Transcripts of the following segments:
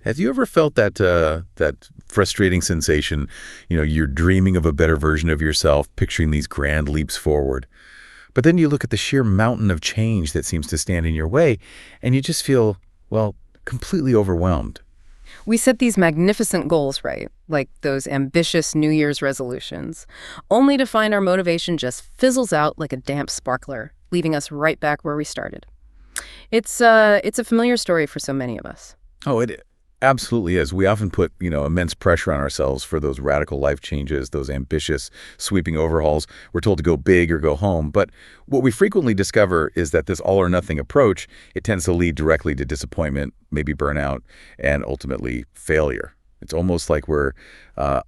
Have you ever felt that frustrating sensation? You're dreaming of a better version of yourself, picturing these grand leaps forward. But then you look at the sheer mountain of change that seems to stand in your way, and you just feel, well, completely overwhelmed. We set these magnificent goals, right? Like those ambitious New Year's resolutions, only to find our motivation just fizzles out like a damp sparkler, leaving us right back where we started. It's a familiar story for so many of us. Oh, it absolutely is. We often put, immense pressure on ourselves for those radical life changes, those ambitious, sweeping overhauls. We're told to go big or go home. But what we frequently discover is that this all-or-nothing approach, it tends to lead directly to disappointment, maybe burnout, and ultimately failure. It's almost like we're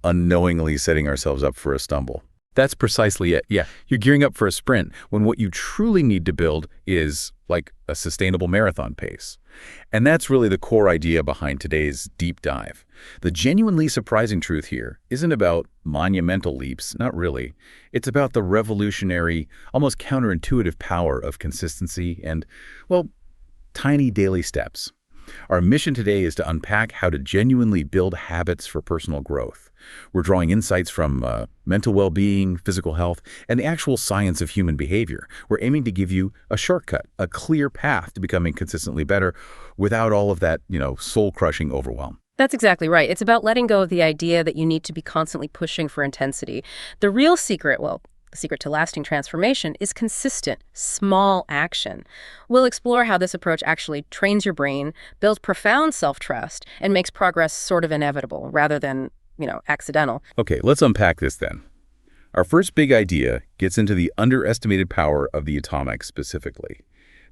unknowingly setting ourselves up for a stumble. That's precisely it. Yeah, you're gearing up for a sprint when what you truly need to build is like a sustainable marathon pace. And that's really the core idea behind today's deep dive. The genuinely surprising truth here isn't about monumental leaps, not really. It's about the revolutionary, almost counterintuitive power of consistency and, well, tiny daily steps. Our mission today is to unpack how to genuinely build habits for personal growth. We're drawing insights from mental well-being, physical health, and the actual science of human behavior. We're aiming to give you a shortcut, a clear path to becoming consistently better without all of that, soul-crushing overwhelm. That's exactly right. It's about letting go of the idea that you need to be constantly pushing for intensity. The real secret, the secret to lasting transformation is consistent, small action. We'll explore how this approach actually trains your brain, builds profound self-trust, and makes progress sort of inevitable rather than, accidental. Okay, let's unpack this then. Our first big idea gets into the underestimated power of the atomic specifically.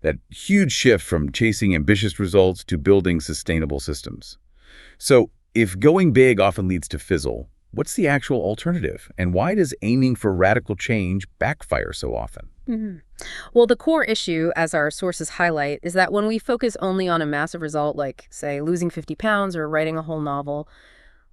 That huge shift from chasing ambitious results to building sustainable systems. So, if going big often leads to fizzle, what's the actual alternative? And why does aiming for radical change backfire so often? Well, the core issue, as our sources highlight, is that when we focus only on a massive result like, say, losing 50 pounds or writing a whole novel,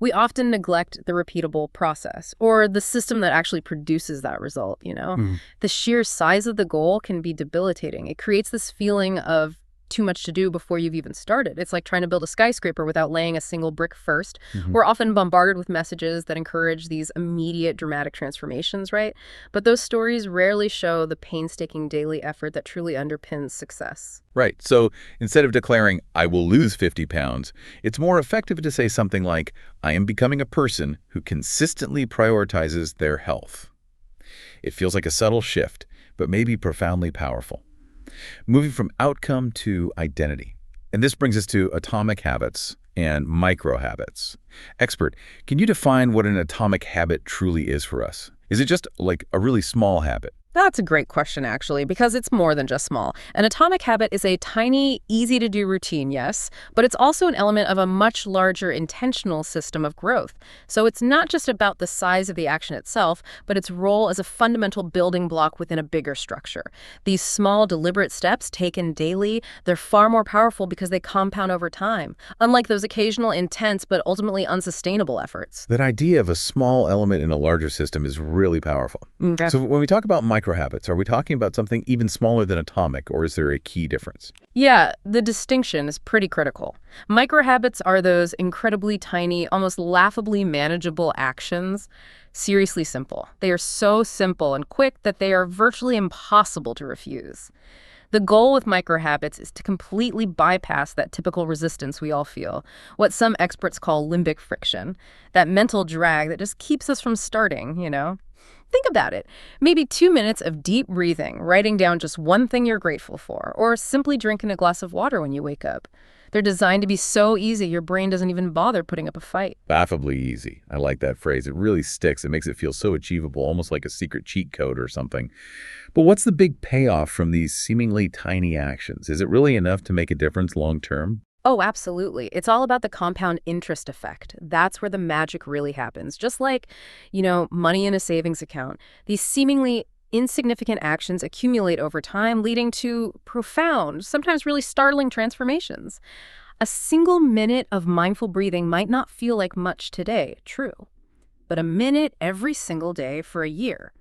we often neglect the repeatable process or the system that actually produces that result. The sheer size of the goal can be debilitating. It creates this feeling of too much to do before you've even started. It's like trying to build a skyscraper without laying a single brick first. We're often bombarded with messages that encourage these immediate dramatic transformations, right? But those stories rarely show the painstaking daily effort that truly underpins success. Right. So instead of declaring, I will lose 50 pounds, it's more effective to say something like, I am becoming a person who consistently prioritizes their health. It feels like a subtle shift, but maybe profoundly powerful. Moving from outcome to identity. And this brings us to atomic habits and micro habits. Expert, can you define what an atomic habit truly is for us? Is it just like a really small habit? That's a great question, actually, because it's more than just small. An atomic habit is a tiny, easy-to-do routine, yes, but it's also an element of a much larger intentional system of growth. So it's not just about the size of the action itself, but its role as a fundamental building block within a bigger structure. These small, deliberate steps taken daily, they're far more powerful because they compound over time, unlike those occasional, intense, but ultimately unsustainable efforts. That idea of a small element in a larger system is really powerful. Okay. So when we talk about microhabits, are we talking about something even smaller than atomic, or is there a key difference? Yeah, the distinction is pretty critical. Microhabits are those incredibly tiny, almost laughably manageable actions. Seriously simple. They are so simple and quick that they are virtually impossible to refuse. The goal with microhabits is to completely bypass that typical resistance we all feel, what some experts call limbic friction, that mental drag that just keeps us from starting. Think about it. Maybe 2 minutes of deep breathing, writing down just one thing you're grateful for, or simply drinking a glass of water when you wake up. They're designed to be so easy your brain doesn't even bother putting up a fight. Laughably easy. I like that phrase. It really sticks. It makes it feel so achievable, almost like a secret cheat code or something. But what's the big payoff from these seemingly tiny actions? Is it really enough to make a difference long term? Oh, absolutely. It's all about the compound interest effect. That's where the magic really happens. Just like, money in a savings account. These seemingly insignificant actions accumulate over time, leading to profound, sometimes really startling transformations. A single minute of mindful breathing might not feel like much today, true. But a minute every single day for a year.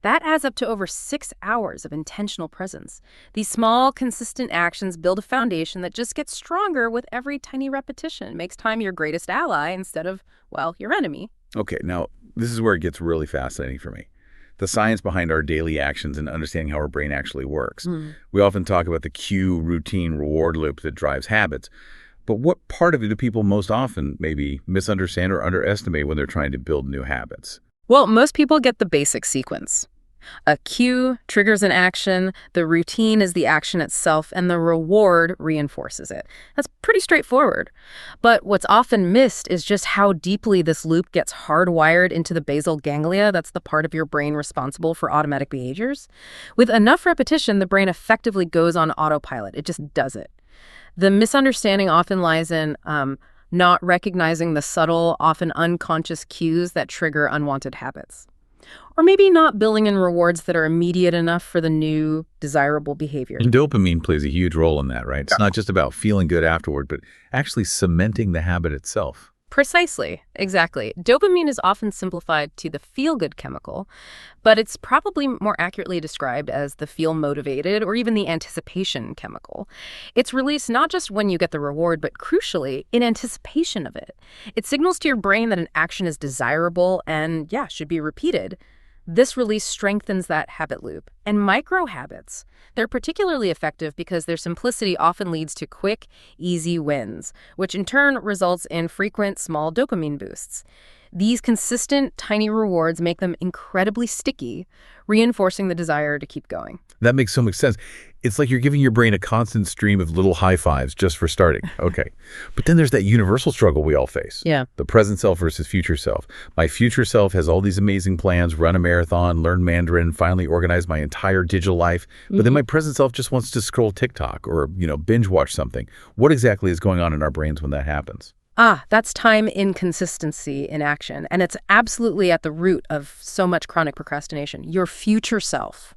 That adds up to over 6 hours of intentional presence. These small, consistent actions build a foundation that just gets stronger with every tiny repetition. Makes time your greatest ally instead of, well, your enemy. Okay, now this is where it gets really fascinating for me. The science behind our daily actions and understanding how our brain actually works. We often talk about the cue, routine, reward loop that drives habits. But what part of it do people most often maybe misunderstand or underestimate when they're trying to build new habits? Well, most people get the basic sequence. A cue triggers an action, the routine is the action itself, and the reward reinforces it. That's pretty straightforward. But what's often missed is just how deeply this loop gets hardwired into the basal ganglia. That's the part of your brain responsible for automatic behaviors. With enough repetition, the brain effectively goes on autopilot. It just does it. The misunderstanding often lies in not recognizing the subtle, often unconscious cues that trigger unwanted habits. Or maybe not building in rewards that are immediate enough for the new, desirable behavior. And dopamine plays a huge role in that, right? It's not just about feeling good afterward, but actually cementing the habit itself. Precisely. Exactly. Dopamine is often simplified to the feel-good chemical, but it's probably more accurately described as the feel-motivated or even the anticipation chemical. It's released not just when you get the reward, but crucially, in anticipation of it. It signals to your brain that an action is desirable and, yeah, should be repeated. This release strengthens that habit loop. And micro habits, they're particularly effective because their simplicity often leads to quick, easy wins, which in turn results in frequent, small dopamine boosts. These consistent, tiny rewards make them incredibly sticky, reinforcing the desire to keep going. That makes so much sense. It's like you're giving your brain a constant stream of little high fives just for starting. Okay. But then there's that universal struggle we all face. Yeah. The present self versus future self. My future self has all these amazing plans, run a marathon, learn Mandarin, finally organize my entire digital life. But then my present self just wants to scroll TikTok or, binge watch something. What exactly is going on in our brains when that happens? That's time inconsistency in action, and it's absolutely at the root of so much chronic procrastination. Your future self,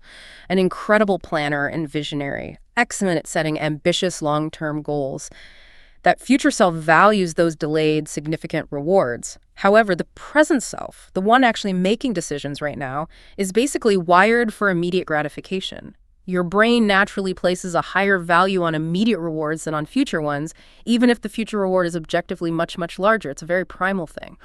an incredible planner and visionary, excellent at setting ambitious long-term goals. That future self values those delayed, significant rewards. However, the present self, the one actually making decisions right now, is basically wired for immediate gratification. Your brain naturally places a higher value on immediate rewards than on future ones, even if the future reward is objectively much, much larger. It's a very primal thing.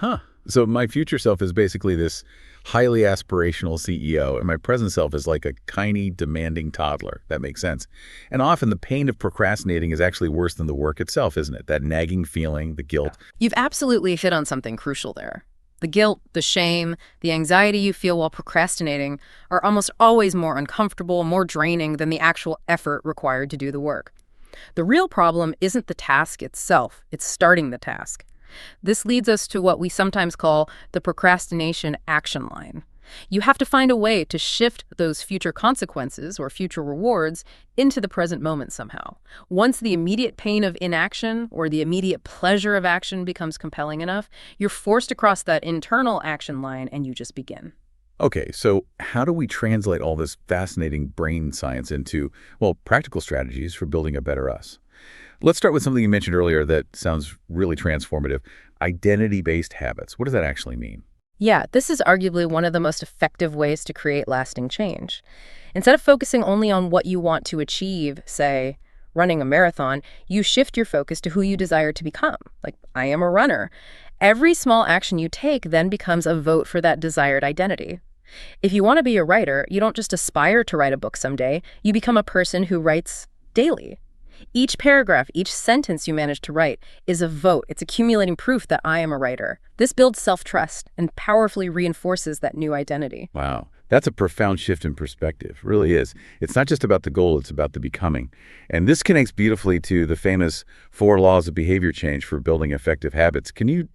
So my future self is basically this highly aspirational CEO, and my present self is like a tiny, demanding toddler. That makes sense. And often the pain of procrastinating is actually worse than the work itself, isn't it? That nagging feeling, the guilt. You've absolutely hit on something crucial there. The guilt, the shame, the anxiety you feel while procrastinating are almost always more uncomfortable, more draining than the actual effort required to do the work. The real problem isn't the task itself, it's starting the task. This leads us to what we sometimes call the procrastination action line. You have to find a way to shift those future consequences or future rewards into the present moment somehow. Once the immediate pain of inaction or the immediate pleasure of action becomes compelling enough, you're forced across that internal action line and you just begin. Okay, so how do we translate all this fascinating brain science into, practical strategies for building a better us? Let's start with something you mentioned earlier that sounds really transformative, identity-based habits. What does that actually mean? Yeah, this is arguably one of the most effective ways to create lasting change. Instead of focusing only on what you want to achieve, say, running a marathon, you shift your focus to who you desire to become. Like, I am a runner. Every small action you take then becomes a vote for that desired identity. If you want to be a writer, you don't just aspire to write a book someday, you become a person who writes daily. Each paragraph, each sentence you manage to write is a vote. It's accumulating proof that I am a writer. This builds self-trust and powerfully reinforces that new identity. Wow, that's a profound shift in perspective, really is. It's not just about the goal, it's about the becoming. And this connects beautifully to the famous 4 laws of behavior change for building effective habits. Can you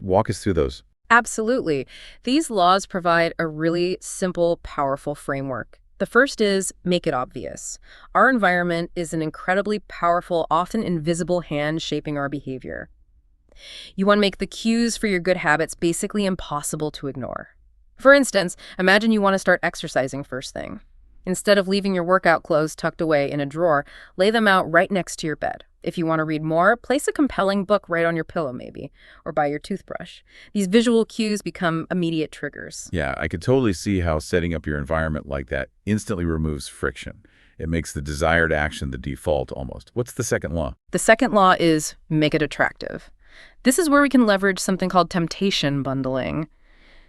walk us through those? Absolutely. These laws provide a really simple, powerful framework. The first is make it obvious. Our environment is an incredibly powerful, often invisible hand shaping our behavior. You want to make the cues for your good habits basically impossible to ignore. For instance, imagine you want to start exercising first thing. Instead of leaving your workout clothes tucked away in a drawer, lay them out right next to your bed. If you want to read more, place a compelling book right on your pillow maybe, or by your toothbrush. These visual cues become immediate triggers. Yeah, I could totally see how setting up your environment like that instantly removes friction. It makes the desired action the default almost. What's the second law? The second law is make it attractive. This is where we can leverage something called temptation bundling.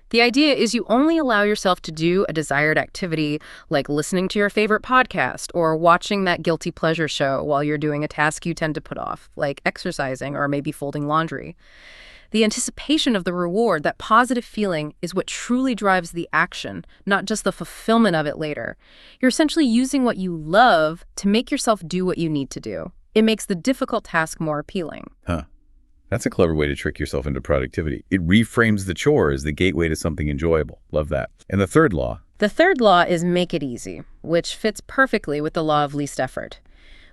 The idea is you only allow yourself to do a desired activity like listening to your favorite podcast or watching that guilty pleasure show while you're doing a task you tend to put off, like exercising or maybe folding laundry. The anticipation of the reward, that positive feeling, is what truly drives the action, not just the fulfillment of it later. You're essentially using what you love to make yourself do what you need to do. It makes the difficult task more appealing. Huh. That's a clever way to trick yourself into productivity. It reframes the chore as the gateway to something enjoyable. Love that. And the third law? The third law is make it easy, which fits perfectly with the law of least effort.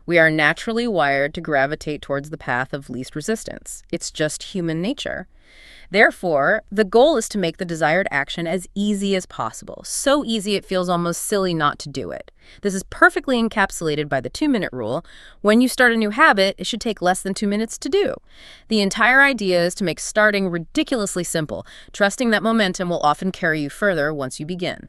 We are naturally wired to gravitate towards the path of least resistance. It's just human nature. Therefore, the goal is to make the desired action as easy as possible. So easy it feels almost silly not to do it. This is perfectly encapsulated by the 2-minute rule. When you start a new habit, it should take less than 2 minutes to do. The entire idea is to make starting ridiculously simple, trusting that momentum will often carry you further once you begin.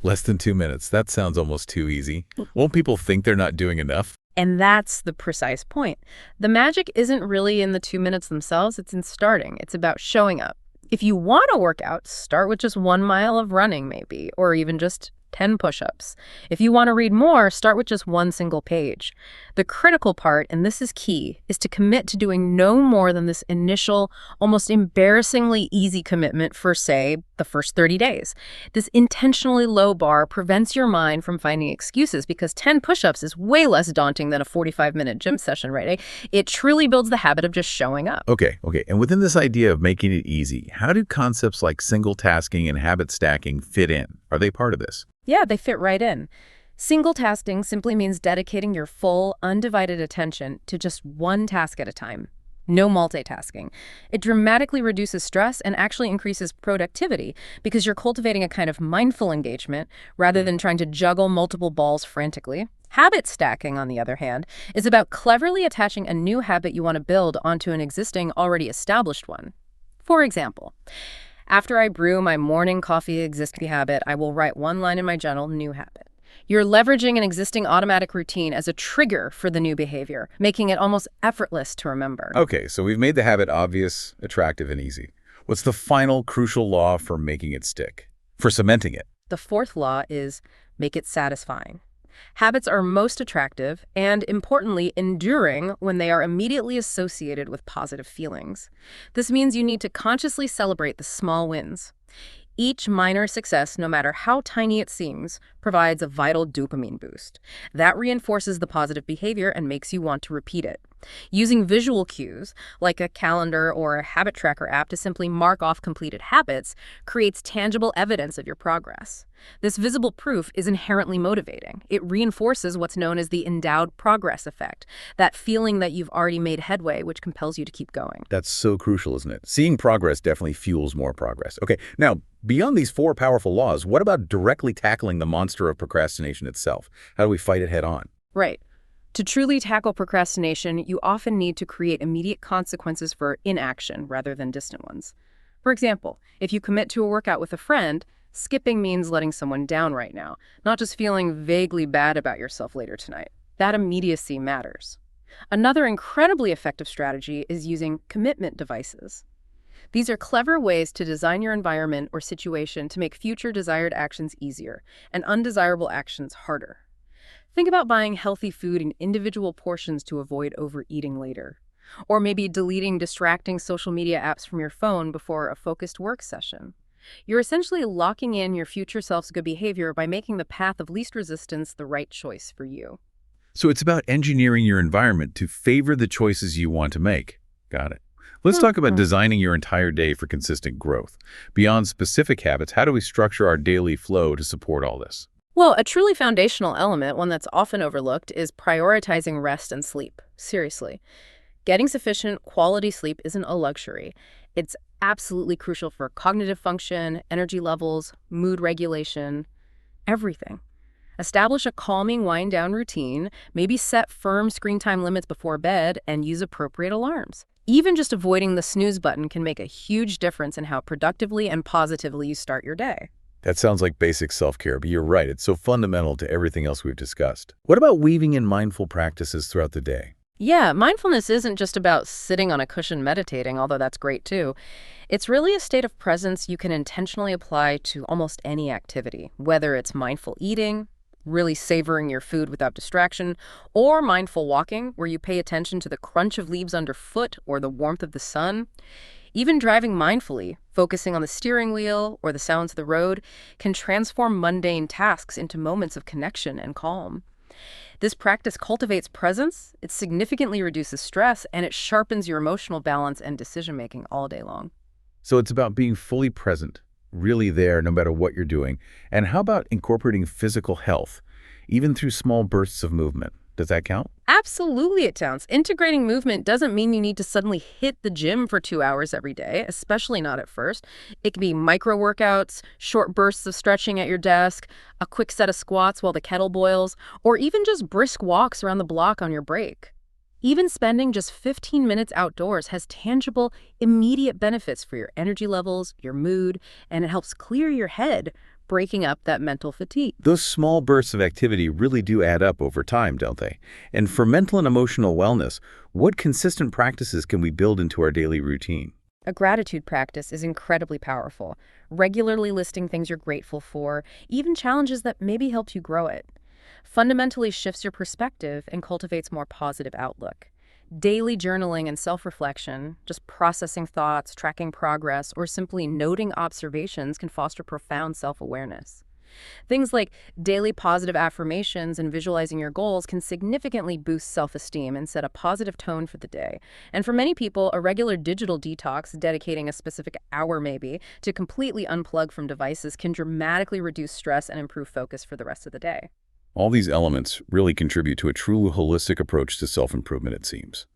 Less than 2 minutes. That sounds almost too easy. Won't people think they're not doing enough? And that's the precise point. The magic isn't really in the 2 minutes themselves, it's in starting. It's about showing up. If you want to work out, start with just 1 mile of running maybe, or even just 10 push-ups. If you want to read more, start with just 1 single page. The critical part, and this is key, is to commit to doing no more than this initial, almost embarrassingly easy commitment for, say, the first 30 days. This intentionally low bar prevents your mind from finding excuses because 10 push-ups is way less daunting than a 45-minute gym session, right? It truly builds the habit of just showing up. Okay. And within this idea of making it easy, how do concepts like single tasking and habit stacking fit in? Are they part of this? Yeah, they fit right in. Single tasking simply means dedicating your full, undivided attention to just one task at a time. No multitasking. It dramatically reduces stress and actually increases productivity because you're cultivating a kind of mindful engagement rather than trying to juggle multiple balls frantically. Habit stacking, on the other hand, is about cleverly attaching a new habit you want to build onto an existing, already established one. For example, after I brew my morning coffee existing habit, I will write 1 line in my journal, new habit. You're leveraging an existing automatic routine as a trigger for the new behavior, making it almost effortless to remember. Okay, so we've made the habit obvious, attractive, and easy. What's the final crucial law for making it stick? For cementing it? The fourth law is make it satisfying. Habits are most attractive and, importantly, enduring when they are immediately associated with positive feelings. This means you need to consciously celebrate the small wins. Each minor success, no matter how tiny it seems, provides a vital dopamine boost. That reinforces the positive behavior and makes you want to repeat it. Using visual cues, like a calendar or a habit tracker app to simply mark off completed habits, creates tangible evidence of your progress. This visible proof is inherently motivating. It reinforces what's known as the endowed progress effect, that feeling that you've already made headway, which compels you to keep going. That's so crucial, isn't it? Seeing progress definitely fuels more progress. Okay, now, beyond these 4 powerful laws, what about directly tackling the monster of procrastination itself? How do we fight it head on? Right. To truly tackle procrastination, you often need to create immediate consequences for inaction rather than distant ones. For example, if you commit to a workout with a friend, skipping means letting someone down right now, not just feeling vaguely bad about yourself later tonight. That immediacy matters. Another incredibly effective strategy is using commitment devices. These are clever ways to design your environment or situation to make future desired actions easier and undesirable actions harder. Think about buying healthy food in individual portions to avoid overeating later. Or maybe deleting distracting social media apps from your phone before a focused work session. You're essentially locking in your future self's good behavior by making the path of least resistance the right choice for you. So it's about engineering your environment to favor the choices you want to make. Got it. Let's talk about designing your entire day for consistent growth. Beyond specific habits, how do we structure our daily flow to support all this? Well, a truly foundational element, one that's often overlooked, is prioritizing rest and sleep. Seriously. Getting sufficient quality sleep isn't a luxury. It's absolutely crucial for cognitive function, energy levels, mood regulation, everything. Establish a calming wind-down routine, maybe set firm screen time limits before bed, and use appropriate alarms. Even just avoiding the snooze button can make a huge difference in how productively and positively you start your day. That sounds like basic self-care, but you're right, it's so fundamental to everything else we've discussed. What about weaving in mindful practices throughout the day? Yeah, mindfulness isn't just about sitting on a cushion meditating, although that's great too. It's really a state of presence you can intentionally apply to almost any activity, whether it's mindful eating, really savoring your food without distraction, or mindful walking, where you pay attention to the crunch of leaves underfoot or the warmth of the sun. Even driving mindfully, focusing on the steering wheel or the sounds of the road, can transform mundane tasks into moments of connection and calm. This practice cultivates presence, it significantly reduces stress, and it sharpens your emotional balance and decision-making all day long. So it's about being fully present, really there no matter what you're doing. And how about incorporating physical health, even through small bursts of movement? Does that count? Absolutely, it counts. Integrating movement doesn't mean you need to suddenly hit the gym for 2 hours every day, especially not at first. It can be micro workouts, short bursts of stretching at your desk, a quick set of squats while the kettle boils, or even just brisk walks around the block on your break. Even spending just 15 minutes outdoors has tangible, immediate benefits for your energy levels, your mood, and it helps clear your head, breaking up that mental fatigue. Those small bursts of activity really do add up over time, don't they? And for mental and emotional wellness, what consistent practices can we build into our daily routine? A gratitude practice is incredibly powerful. Regularly listing things you're grateful for, even challenges that maybe helped you grow it, fundamentally shifts your perspective and cultivates more positive outlook. Daily journaling and self-reflection, just processing thoughts, tracking progress, or simply noting observations can foster profound self-awareness. Things like daily positive affirmations and visualizing your goals can significantly boost self-esteem and set a positive tone for the day. And for many people, a regular digital detox, dedicating a specific hour maybe, to completely unplug from devices can dramatically reduce stress and improve focus for the rest of the day. All these elements really contribute to a truly holistic approach to self-improvement, it seems.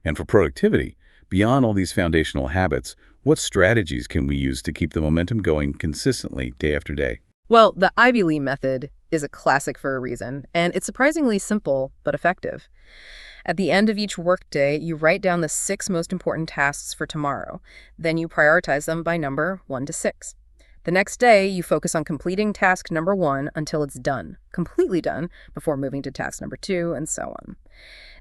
And for productivity, beyond all these foundational habits, what strategies can we use to keep the momentum going consistently day after day? Well, the Ivy Lee method is a classic for a reason, and it's surprisingly simple but effective. At the end of each workday, you write down the 6 most important tasks for tomorrow. Then you prioritize them by number 1 to 6. The next day, you focus on completing task number 1 until it's done, completely done, before moving to task number 2, and so on.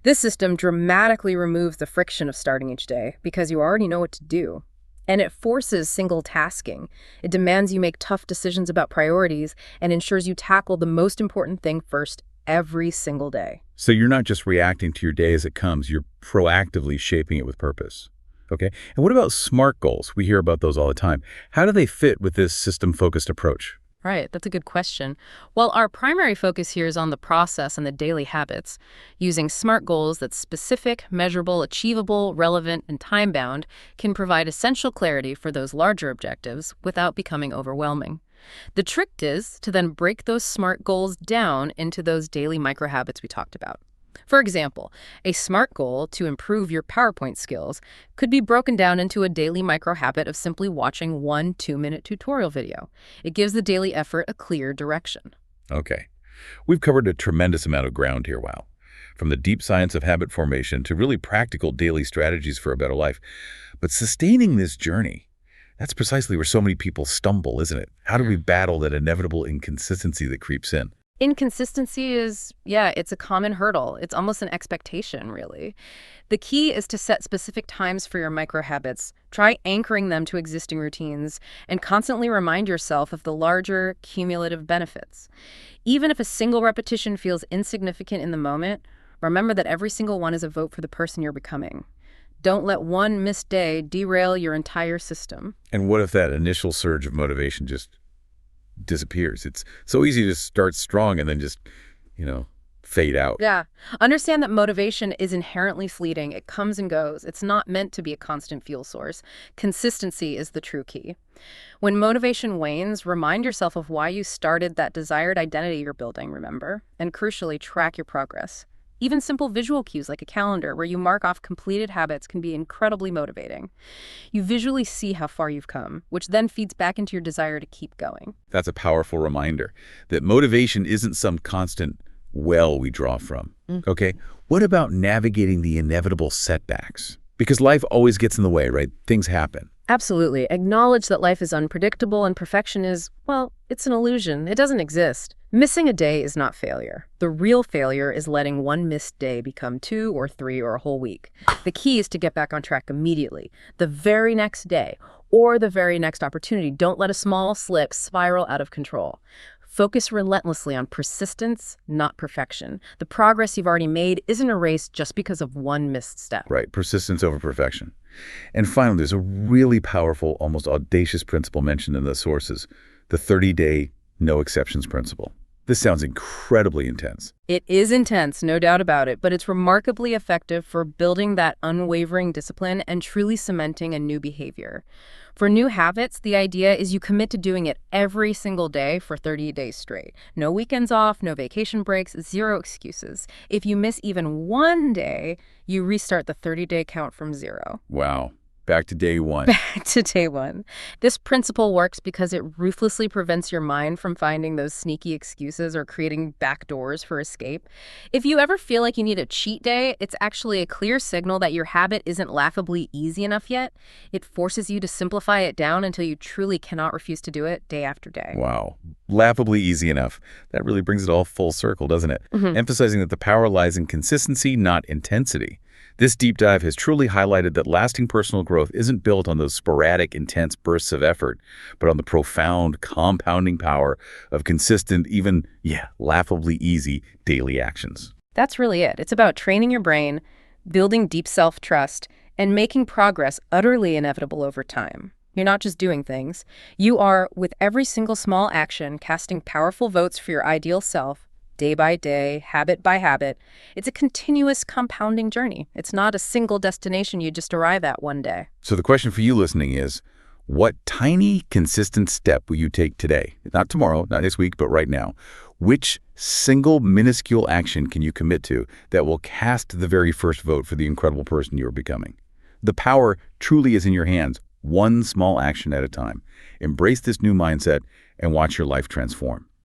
This system dramatically removes the friction of starting each day because you already know what to do. And it forces single tasking. It demands you make tough decisions about priorities and ensures you tackle the most important thing first every single day. So you're not just reacting to your day as it comes, you're proactively shaping it with purpose. Okay. And what about SMART goals? We hear about those all the time. How do they fit with this system-focused approach? Right, that's a good question. Well, our primary focus here is on the process and the daily habits. Using SMART goals that's specific, measurable, achievable, relevant, and time-bound can provide essential clarity for those larger objectives without becoming overwhelming. The trick is to then break those SMART goals down into those daily micro-habits we talked about. For example, a SMART goal to improve your PowerPoint skills could be broken down into a daily micro-habit of simply watching one 2-minute tutorial video. It gives the daily effort a clear direction. Okay. We've covered a tremendous amount of ground here, wow. From the deep science of habit formation to really practical daily strategies for a better life. But sustaining this journey, that's precisely where so many people stumble, isn't it? How do we battle that inevitable inconsistency that creeps in? Inconsistency is, it's a common hurdle. It's almost an expectation, really. The key is to set specific times for your micro habits. Try anchoring them to existing routines and constantly remind yourself of the larger cumulative benefits. Even if a single repetition feels insignificant in the moment, remember that every single one is a vote for the person you're becoming. Don't let one missed day derail your entire system. And what if that initial surge of motivation just disappears? It's so easy to start strong and then just, fade out. Yeah. Understand that motivation is inherently fleeting. It comes and goes. It's not meant to be a constant fuel source. Consistency is the true key. When motivation wanes, remind yourself of why you started that desired identity you're building, remember? And crucially, track your progress. Even simple visual cues like a calendar where you mark off completed habits can be incredibly motivating. You visually see how far you've come, which then feeds back into your desire to keep going. That's a powerful reminder that motivation isn't some constant well we draw from. Okay, what about navigating the inevitable setbacks? Because life always gets in the way, right? Things happen. Absolutely. Acknowledge that life is unpredictable and perfection is, well, it's an illusion. It doesn't exist. Missing a day is not failure. The real failure is letting one missed day become 2 or 3 or a whole week. The key is to get back on track immediately, the very next day, or the very next opportunity. Don't let a small slip spiral out of control. Focus relentlessly on persistence, not perfection. The progress you've already made isn't erased just because of one missed step. Right, persistence over perfection. And finally, there's a really powerful, almost audacious principle mentioned in the sources, the 30-day no exceptions principle. This sounds incredibly intense. It is intense, no doubt about it, but it's remarkably effective for building that unwavering discipline and truly cementing a new behavior. For new habits, the idea is you commit to doing it every single day for 30 days straight. No weekends off, no vacation breaks, zero excuses. If you miss even one day, you restart the 30-day count from zero. Wow. Back to day one. Back to day one. This principle works because it ruthlessly prevents your mind from finding those sneaky excuses or creating back doors for escape. If you ever feel like you need a cheat day, it's actually a clear signal that your habit isn't laughably easy enough yet. It forces you to simplify it down until you truly cannot refuse to do it day after day. Wow. Laughably easy enough. That really brings it all full circle, doesn't it? Emphasizing that the power lies in consistency, not intensity. This deep dive has truly highlighted that lasting personal growth isn't built on those sporadic, intense bursts of effort, but on the profound, compounding power of consistent, even, laughably easy daily actions. That's really it. It's about training your brain, building deep self-trust, and making progress utterly inevitable over time. You're not just doing things. You are, with every single small action, casting powerful votes for your ideal self, day by day, habit by habit. It's a continuous compounding journey. It's not a single destination you just arrive at one day. So the question for you listening is, what tiny, consistent step will you take today? Not tomorrow, not this week, but right now. Which single minuscule action can you commit to that will cast the very first vote for the incredible person you're becoming? The power truly is in your hands, one small action at a time. Embrace this new mindset and watch your life transform.